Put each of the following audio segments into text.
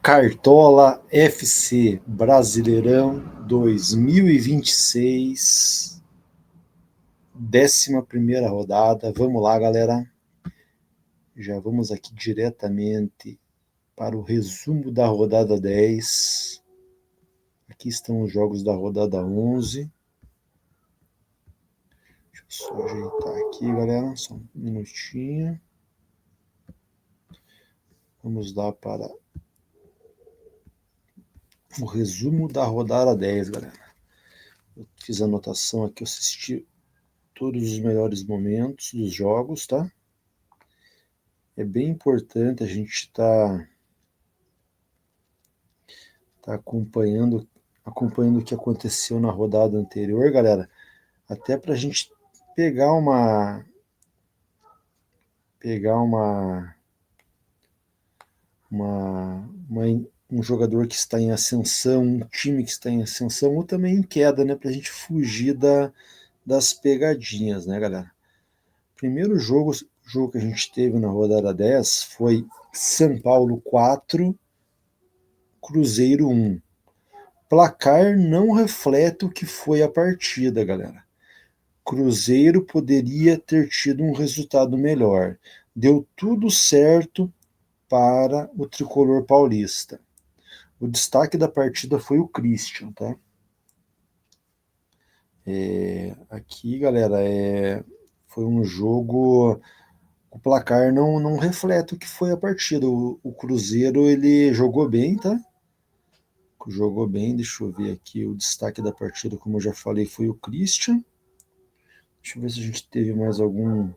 Cartola FC Brasileirão 2026, 11ª rodada. Vamos lá, galera. Já vamos aqui diretamente para o resumo da rodada 10. Aqui estão os jogos da rodada 11. Deixa eu só ajeitar aqui, galera. Só um minutinho. Vamos lá para o resumo da rodada 10, galera. Eu fiz a anotação aqui, eu assisti todos os melhores momentos dos jogos, tá? É bem importante a gente estar acompanhando o que aconteceu na rodada anterior, galera, até para a gente pegar um jogador que está em ascensão, um time que está em ascensão, ou também em queda, né, para a gente fugir das pegadinhas, né, galera? Primeiro jogo que a gente teve na rodada 10 foi São Paulo 4, Cruzeiro 1. Placar não reflete o que foi a partida, galera. Cruzeiro poderia ter tido um resultado melhor. Deu tudo certo para o tricolor paulista. O destaque da partida foi o Christian, tá? Aqui, galera, foi um jogo. O placar não reflete o que foi a partida. O Cruzeiro, ele jogou bem, tá? Jogou bem, deixa eu ver aqui. O destaque da partida, como eu já falei, foi o Christian. Deixa eu ver se a gente teve mais algum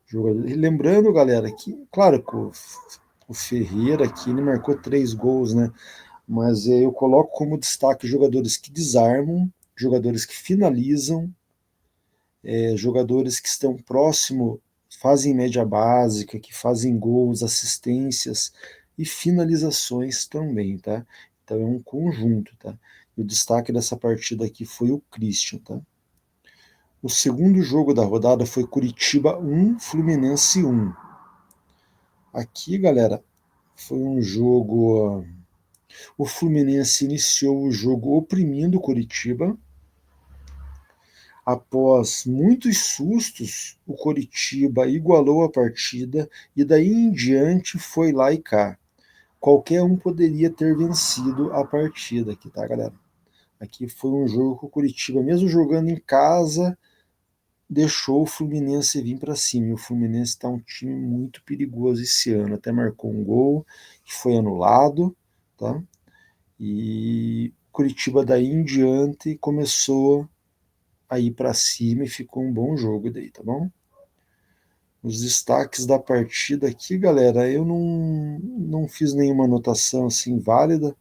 jogador. E lembrando, galera, que, claro, que o Ferreira aqui, ele marcou 3 gols, né? Mas eu coloco como destaque jogadores que desarmam, jogadores que finalizam, jogadores que estão próximo, fazem média básica, que fazem gols, assistências e finalizações também, tá? Então é um conjunto, tá? E o destaque dessa partida aqui foi o Christian, tá? O segundo jogo da rodada foi Curitiba 1, Fluminense 1. Aqui, galera, foi um jogo. O Fluminense iniciou o jogo oprimindo o Curitiba. Após muitos sustos, o Coritiba igualou a partida e daí em diante foi lá e cá. Qualquer um poderia ter vencido a partida aqui, tá, galera? Aqui foi um jogo que o Coritiba, mesmo jogando em casa, deixou o Fluminense vir para cima. E o Fluminense está um time muito perigoso esse ano. Até marcou um gol que foi anulado, tá? E o Coritiba daí em diante começou a ir para cima e ficou um bom jogo daí, tá bom? Os destaques da partida aqui, galera, eu não fiz nenhuma anotação assim válida.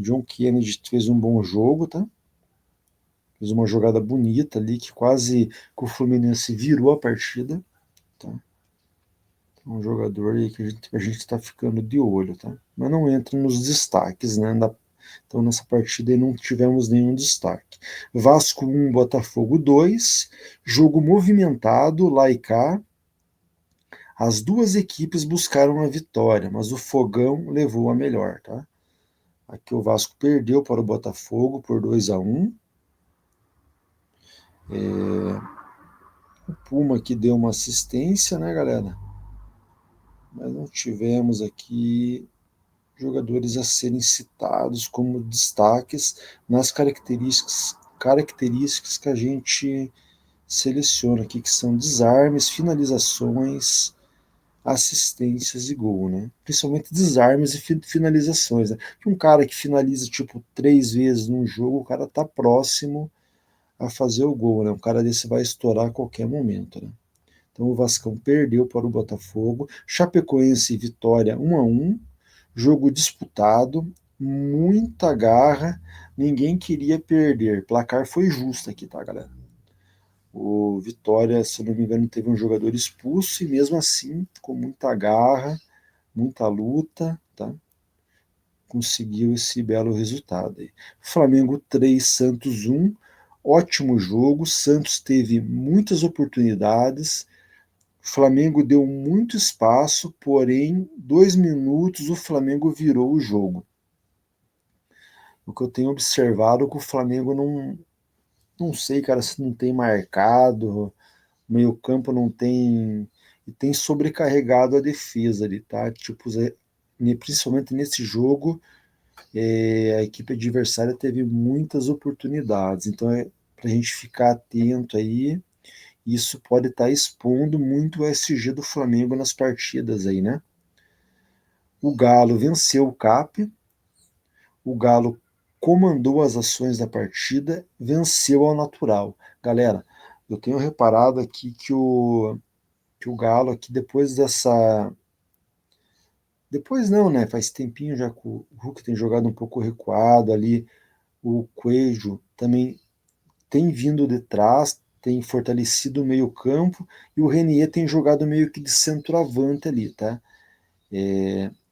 John Kennedy fez um bom jogo, tá? Fez uma jogada bonita ali que quase que o Fluminense virou a partida, tá? Um jogador aí que a gente está ficando de olho, tá? Mas não entra nos destaques, né? Então nessa partida aí não tivemos nenhum destaque. Vasco 1, Botafogo 2, jogo movimentado, lá e cá. As duas equipes buscaram a vitória, mas o Fogão levou a melhor, tá? Aqui o Vasco perdeu para o Botafogo por 2-1. O Puma aqui deu uma assistência, né, galera? Mas não tivemos aqui jogadores a serem citados como destaques nas características que a gente seleciona aqui, que são desarmes, finalizações, assistências e gol, né? Principalmente desarmes e finalizações, né? Um cara que finaliza tipo 3 vezes num jogo, o cara tá próximo a fazer o gol, né? Um cara desse vai estourar a qualquer momento, né? Então o Vascão perdeu para o Botafogo, Chapecoense e Vitória 1-1, jogo disputado, muita garra, ninguém queria perder. Placar foi justo aqui, tá, galera? O Vitória, se não me engano, teve um jogador expulso e mesmo assim, com muita garra, muita luta, tá? Conseguiu esse belo resultado aí. Flamengo 3, Santos 1, ótimo jogo. Santos teve muitas oportunidades, O Flamengo deu muito espaço, porém, 2 minutos o Flamengo virou o jogo. O que eu tenho observado é que o Flamengo não sei, cara, se não tem marcado, o meio-campo não tem. E tem sobrecarregado a defesa ali, tá? Tipo, principalmente nesse jogo, a equipe adversária teve muitas oportunidades. Então é para a gente ficar atento aí. Isso pode estar expondo muito o SG do Flamengo nas partidas aí, né? O Galo venceu o CAP, o Galo comandou as ações da partida, venceu ao natural. Galera, eu tenho reparado aqui que o Galo aqui depois dessa. Depois não, né? Faz tempinho já que o Hulk tem jogado um pouco recuado ali. O Coelho também tem vindo de trás, tem fortalecido o meio-campo e o Renier tem jogado meio que de centroavante ali, tá?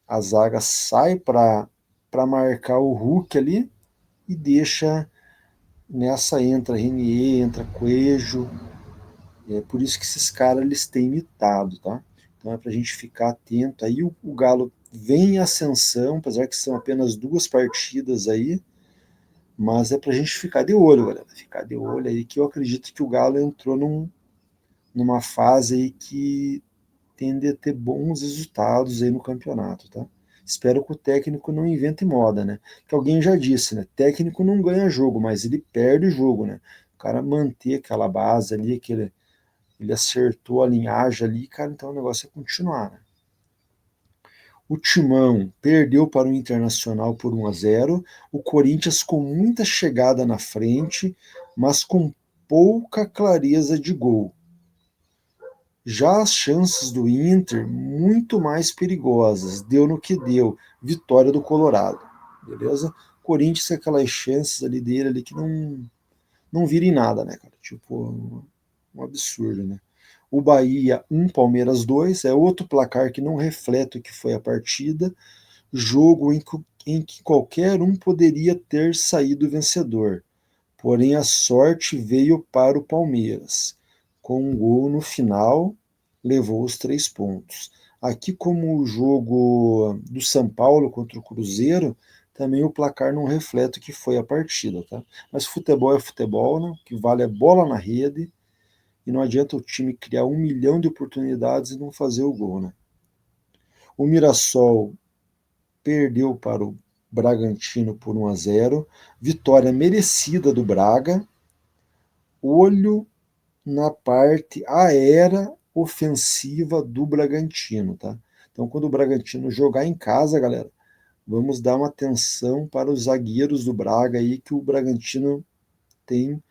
A zaga sai para marcar o Hulk ali e deixa nessa entra Renier, entra Coelho. É por isso que esses caras eles têm imitado, tá? Então é para a gente ficar atento. Aí o Galo vem em ascensão, apesar que são apenas 2 partidas aí, mas é para a gente ficar de olho, galera. Ficar de olho aí que eu acredito que o Galo entrou numa fase aí que tende a ter bons resultados aí no campeonato, tá? Espero que o técnico não invente moda, né? Que alguém já disse, né? Técnico não ganha jogo, mas ele perde o jogo, né? O cara manter aquela base ali, ele acertou a linhagem ali, cara, então o negócio é continuar, né? O Timão perdeu para o Internacional por 1-0. O Corinthians com muita chegada na frente, mas com pouca clareza de gol. Já as chances do Inter, muito mais perigosas. Deu no que deu. Vitória do Colorado. Beleza? Corinthians com aquelas chances ali dele ali que não vira em nada, né, cara? Tipo, um absurdo, né? O Bahia 1, Palmeiras 2, é outro placar que não reflete o que foi a partida. Jogo em que qualquer um poderia ter saído vencedor. Porém, a sorte veio para o Palmeiras. Com um gol no final, levou os 3 pontos. Aqui, como o jogo do São Paulo contra o Cruzeiro, também o placar não reflete o que foi a partida, tá? Mas futebol é futebol, né? O que vale é bola na rede, e não adianta o time criar 1 milhão de oportunidades e não fazer o gol, né? O Mirassol perdeu para o Bragantino por 1-0, vitória merecida do Braga. Olho na parte aérea ofensiva do Bragantino, tá? Então, quando o Bragantino jogar em casa, galera, vamos dar uma atenção para os zagueiros do Braga aí, que o Bragantino tem,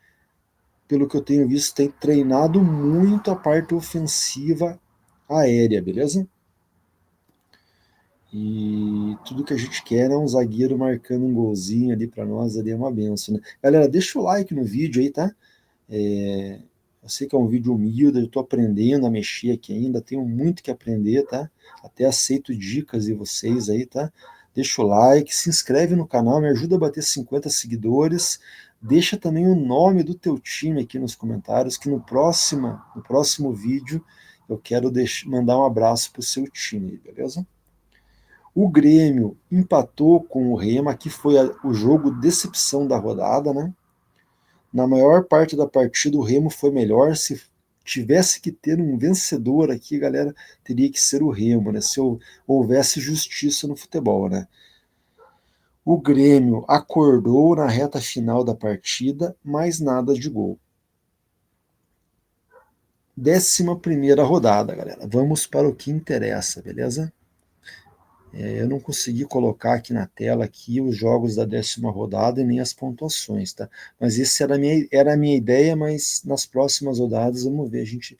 pelo que eu tenho visto, tem treinado muito a parte ofensiva aérea, beleza? E tudo que a gente quer é um zagueiro marcando um golzinho ali para nós, ali é uma benção, né? Galera, deixa o like no vídeo aí, tá? Eu sei que é um vídeo humilde, eu estou aprendendo a mexer aqui ainda, tenho muito que aprender, tá? Até aceito dicas de vocês aí, tá? Deixa o like, se inscreve no canal, me ajuda a bater 50 seguidores. Deixa também o nome do teu time aqui nos comentários, que no próximo vídeo eu quero mandar um abraço pro seu time, beleza? O Grêmio empatou com o Rema, que foi o jogo decepção da rodada, né? Na maior parte da partida, o Remo foi melhor. Se tivesse que ter um vencedor aqui, galera, teria que ser o Remo, né? Se houvesse justiça no futebol, né? O Grêmio acordou na reta final da partida, mas nada de gol. 11ª rodada, galera. Vamos para o que interessa, beleza? Eu não consegui colocar aqui na tela aqui os jogos da 10ª rodada e nem as pontuações, tá? Mas essa era a minha ideia, mas nas próximas rodadas vamos ver, a gente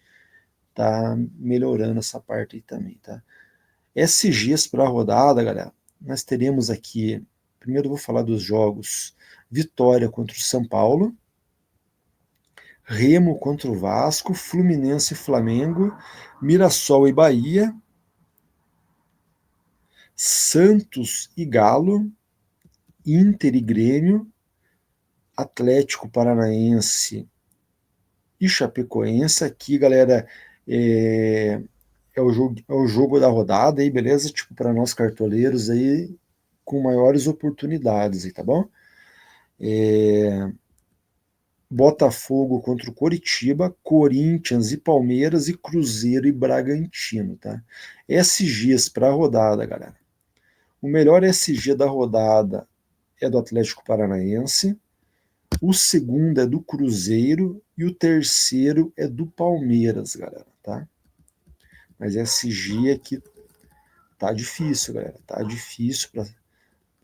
tá melhorando essa parte aí também, tá? SGs para a rodada, galera, nós teremos aqui, primeiro eu vou falar dos jogos, Vitória contra o São Paulo, Remo contra o Vasco, Fluminense e Flamengo, Mirassol e Bahia, Santos e Galo, Inter e Grêmio, Atlético Paranaense e Chapecoense. Aqui, galera, É, é o jogo da rodada aí, beleza? Tipo, para nós cartoleiros aí, com maiores oportunidades aí, tá bom? É, Botafogo contra o Coritiba, Corinthians e Palmeiras e Cruzeiro e Bragantino, tá? SGs para a rodada, galera. O melhor SG da rodada é do Atlético Paranaense, o segundo é do Cruzeiro e o terceiro é do Palmeiras, galera, tá? Mas SG aqui tá difícil, galera, tá difícil para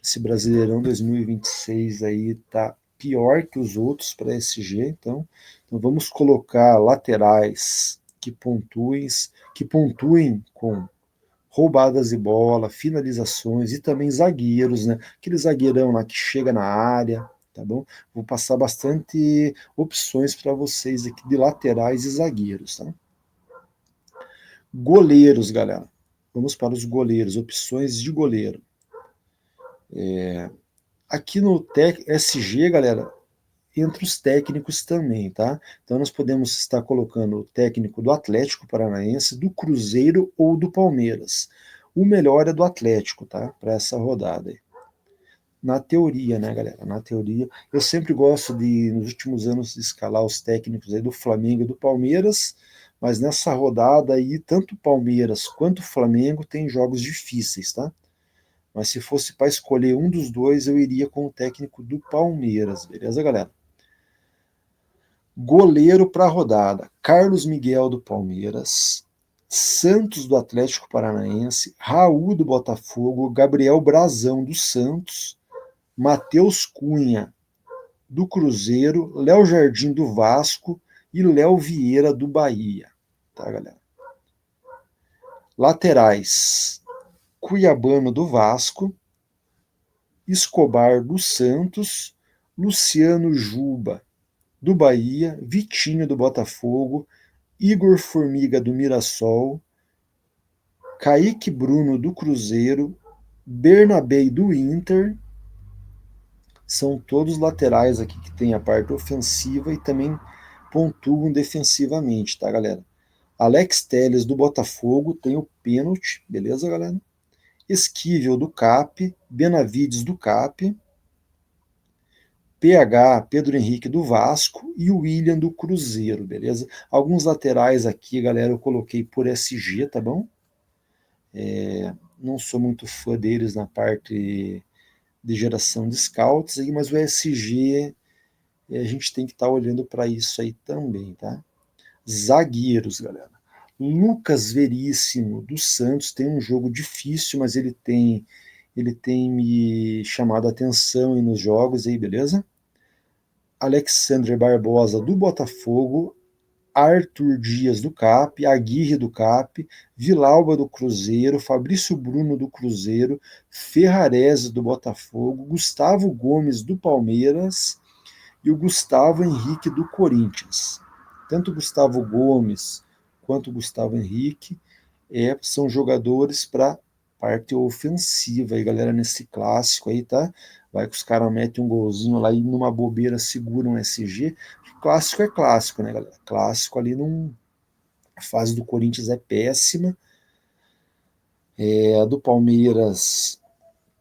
esse Brasileirão 2026 aí, tá pior que os outros para SG, então vamos colocar laterais que pontuem com roubadas de bola, finalizações e também zagueiros, né? Aquele zagueirão lá que chega na área, tá bom? Vou passar bastante opções para vocês aqui de laterais e zagueiros, tá? Goleiros, galera. Vamos para os goleiros, opções de goleiro. Aqui no SG, galera, entre os técnicos também, tá? Então nós podemos estar colocando o técnico do Atlético Paranaense, do Cruzeiro ou do Palmeiras. O melhor é do Atlético, tá? Para essa rodada aí. Na teoria, né, galera? Na teoria, eu sempre gosto de, nos últimos anos, de escalar os técnicos aí do Flamengo e do Palmeiras, mas nessa rodada aí, tanto o Palmeiras quanto o Flamengo tem jogos difíceis, tá? Mas se fosse para escolher um dos dois, eu iria com o técnico do Palmeiras, beleza, galera? Goleiro para a rodada: Carlos Miguel do Palmeiras, Santos do Atlético Paranaense, Raul do Botafogo, Gabriel Brazão do Santos, Matheus Cunha do Cruzeiro, Léo Jardim do Vasco e Léo Vieira do Bahia. Tá, galera? Laterais: Cuiabano do Vasco, Escobar do Santos, Luciano Juba do Bahia, Vitinho do Botafogo, Igor Formiga do Mirassol, Kaique Bruno do Cruzeiro, Bernabei do Inter. São todos laterais aqui que tem a parte ofensiva e também pontuam defensivamente, tá, galera? Alex Telles do Botafogo tem o pênalti, beleza, galera? Esquivel do CAP, Benavides do CAP, PH, Pedro Henrique do Vasco e o William do Cruzeiro, beleza? Alguns laterais aqui, galera, eu coloquei por SG, tá bom? Não sou muito fã deles na parte de geração de scouts, mas o SG a gente tem que estar olhando para isso aí também, tá? Zagueiros, galera. Lucas Veríssimo do Santos tem um jogo difícil, mas ele tem me chamado a atenção aí nos jogos aí, beleza? Alexandre Barbosa do Botafogo, Arthur Dias do CAP, Aguirre do CAP, Vilauba do Cruzeiro, Fabrício Bruno do Cruzeiro, Ferrarese do Botafogo, Gustavo Gomes do Palmeiras e o Gustavo Henrique do Corinthians. Tanto Gustavo Gomes quanto Gustavo Henrique são jogadores para parte ofensiva aí, galera, nesse clássico aí, tá? Vai que os caras metem um golzinho lá e numa bobeira seguram um SG. Clássico é clássico, né, galera? Clássico ali não. A fase do Corinthians é péssima. A do Palmeiras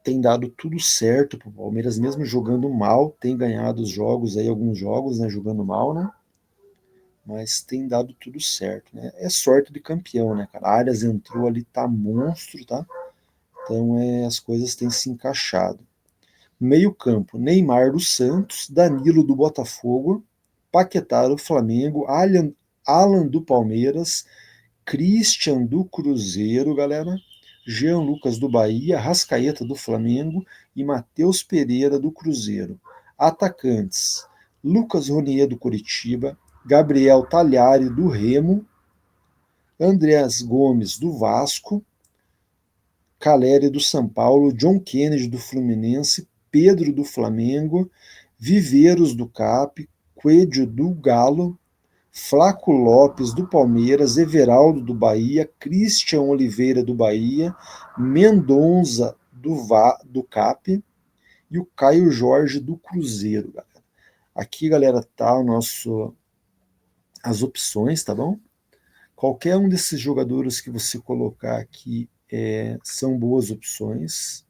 tem dado tudo certo pro Palmeiras, mesmo jogando mal, tem ganhado os jogos aí, alguns jogos, né, jogando mal, né? Mas tem dado tudo certo, né? É sorte de campeão, né, cara? A Arias entrou ali, tá monstro, tá? Então as coisas têm se encaixado. Meio campo: Neymar do Santos, Danilo do Botafogo, Paquetá do Flamengo, Alan do Palmeiras, Christian do Cruzeiro, galera, Jean Lucas do Bahia, Rascaeta do Flamengo e Matheus Pereira do Cruzeiro. Atacantes: Lucas Ronier do Curitiba, Gabriel Talhari do Remo, Andreas Gomes do Vasco, Caleri do São Paulo, John Kennedy do Fluminense, Pedro do Flamengo, Viveiros do CAP, Coelho do Galo, Flaco Lopes do Palmeiras, Everaldo do Bahia, Christian Oliveira do Bahia, Mendonça do CAP e o Caio Jorge do Cruzeiro, galera. Aqui, galera, tá as opções, tá bom? Qualquer um desses jogadores que você colocar aqui são boas opções.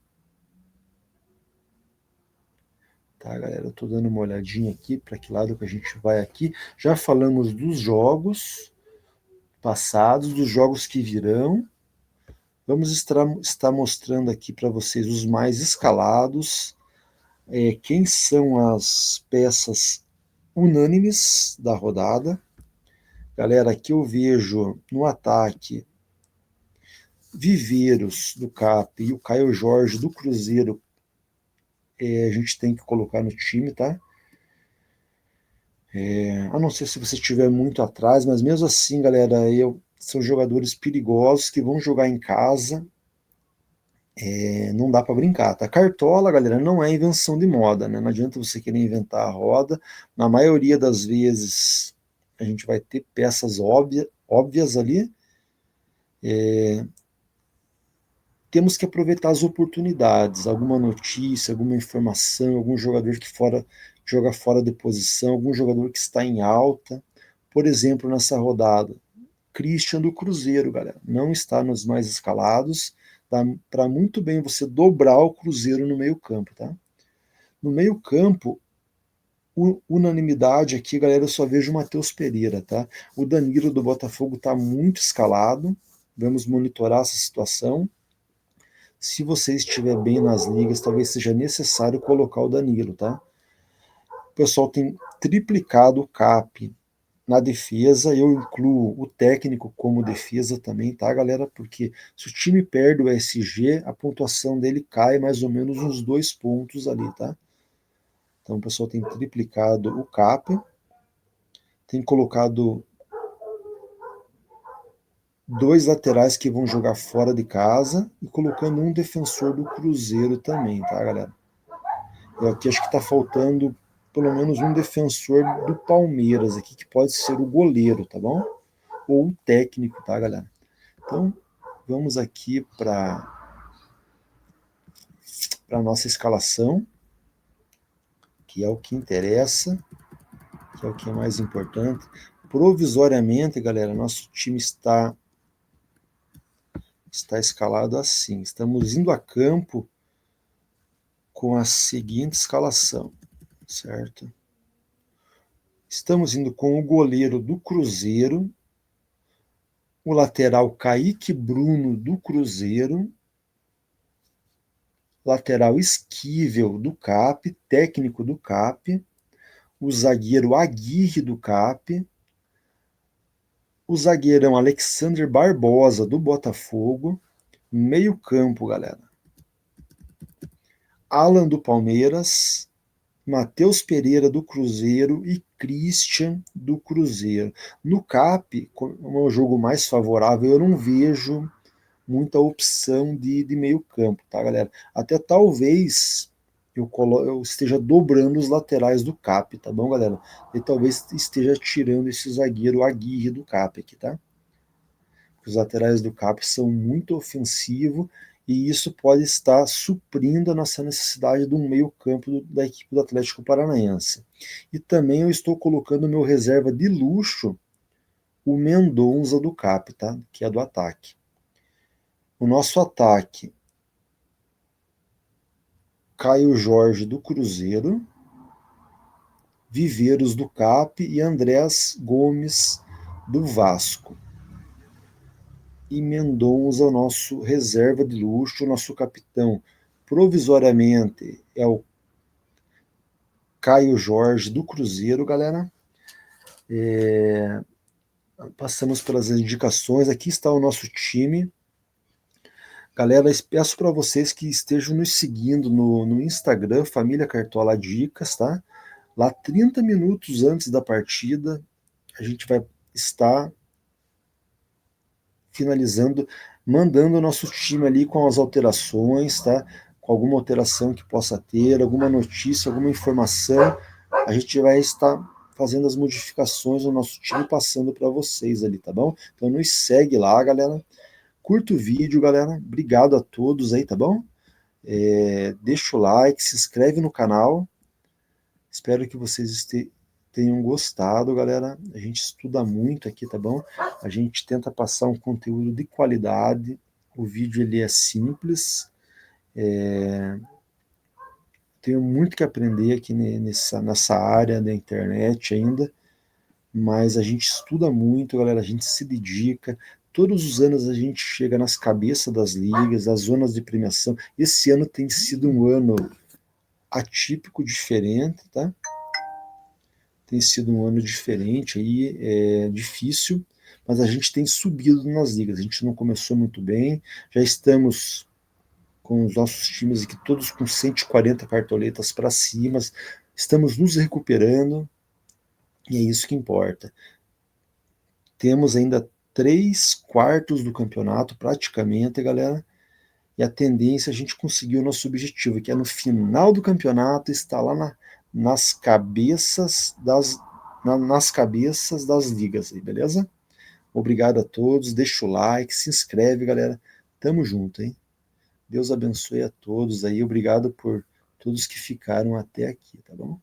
Tá, galera? Eu tô dando uma olhadinha aqui para que lado que a gente vai aqui. Já falamos dos jogos passados, dos jogos que virão. Vamos estar mostrando aqui para vocês os mais escalados, quem são as peças unânimes da rodada. Galera, aqui eu vejo no ataque Viveiros do CAP e o Caio Jorge do Cruzeiro. A gente tem que colocar no time, tá? A não ser se você estiver muito atrás, mas mesmo assim, galera, são jogadores perigosos que vão jogar em casa. Não dá para brincar, tá? Cartola, galera, não é invenção de moda, né? Não adianta você querer inventar a roda. Na maioria das vezes, a gente vai ter peças óbvias ali. Temos que aproveitar as oportunidades, alguma notícia, alguma informação, algum jogador que joga fora de posição, algum jogador que está em alta. Por exemplo, nessa rodada, Christian do Cruzeiro, galera, não está nos mais escalados. Dá para muito bem você dobrar o Cruzeiro no meio-campo, tá? No meio-campo, unanimidade aqui, galera, eu só vejo o Matheus Pereira, tá? O Danilo do Botafogo está muito escalado. Vamos monitorar essa situação. Se você estiver bem nas ligas, talvez seja necessário colocar o Danilo, tá? O pessoal tem triplicado o CAP na defesa, eu incluo o técnico como defesa também, tá, galera? Porque se o time perde o SG, a pontuação dele cai mais ou menos uns 2 pontos ali, tá? Então o pessoal tem triplicado o CAP, tem colocado 2 laterais que vão jogar fora de casa e colocando um defensor do Cruzeiro também, tá, galera? Eu aqui acho que tá faltando pelo menos um defensor do Palmeiras aqui, que pode ser o goleiro, tá bom? Ou o técnico, tá, galera? Então, vamos aqui para a nossa escalação, que é o que interessa, que é o que é mais importante. Provisoriamente, galera, nosso time está escalado assim. Estamos indo a campo com a seguinte escalação, certo? Estamos indo com o goleiro do Cruzeiro, o lateral Kaique Bruno do Cruzeiro, lateral Esquivel do CAP, técnico do CAP, o zagueiro Aguirre do CAP, o zagueirão Alexander Barbosa do Botafogo, meio campo, galera. Alan do Palmeiras, Matheus Pereira do Cruzeiro e Christian do Cruzeiro. No CAP, como é um jogo mais favorável, eu não vejo muita opção de meio campo, tá, galera? Até talvez eu esteja dobrando os laterais do CAP, tá bom, galera? E talvez esteja tirando esse zagueiro Aguirre do CAP aqui, tá? Os laterais do CAP são muito ofensivos e isso pode estar suprindo a nossa necessidade de um meio campo da equipe do Atlético Paranaense. E também eu estou colocando meu reserva de luxo, o Mendonça do CAP, tá? Que é do ataque. O nosso ataque, Caio Jorge do Cruzeiro, Viveiros do CAP e Andrés Gomes do Vasco. E Mendonça, o nosso reserva de luxo, o nosso capitão, provisoriamente, é o Caio Jorge do Cruzeiro, galera. Passamos pelas indicações. Aqui está o nosso time. Galera, peço para vocês que estejam nos seguindo no Instagram, Família Cartola Dicas, tá? Lá 30 minutos antes da partida, a gente vai estar finalizando, mandando o nosso time ali com as alterações, tá? Com alguma alteração que possa ter, alguma notícia, alguma informação, a gente vai estar fazendo as modificações no nosso time, passando para vocês ali, tá bom? Então nos segue lá, galera. Curta o vídeo, galera. Obrigado a todos aí, tá bom? Deixa o like, se inscreve no canal. Espero que vocês tenham gostado, galera. A gente estuda muito aqui, tá bom? A gente tenta passar um conteúdo de qualidade. O vídeo ele é simples. Tenho muito que aprender aqui nessa área da internet ainda, mas a gente estuda muito, galera. A gente se dedica. Todos os anos a gente chega nas cabeças das ligas, das zonas de premiação. Esse ano tem sido um ano atípico, diferente, tá? Tem sido um ano diferente aí, difícil, mas a gente tem subido nas ligas. A gente não começou muito bem, já estamos com os nossos times aqui todos com 140 cartoletas para cima, estamos nos recuperando e é isso que importa. Temos ainda 3/4 do campeonato praticamente, galera, e a tendência é a gente conseguir o nosso objetivo, que é no final do campeonato estar lá nas cabeças nas cabeças das ligas, aí, beleza? Obrigado a todos, deixa o like, se inscreve, galera. Tamo junto, hein? Deus abençoe a todos aí, obrigado por todos que ficaram até aqui, tá bom?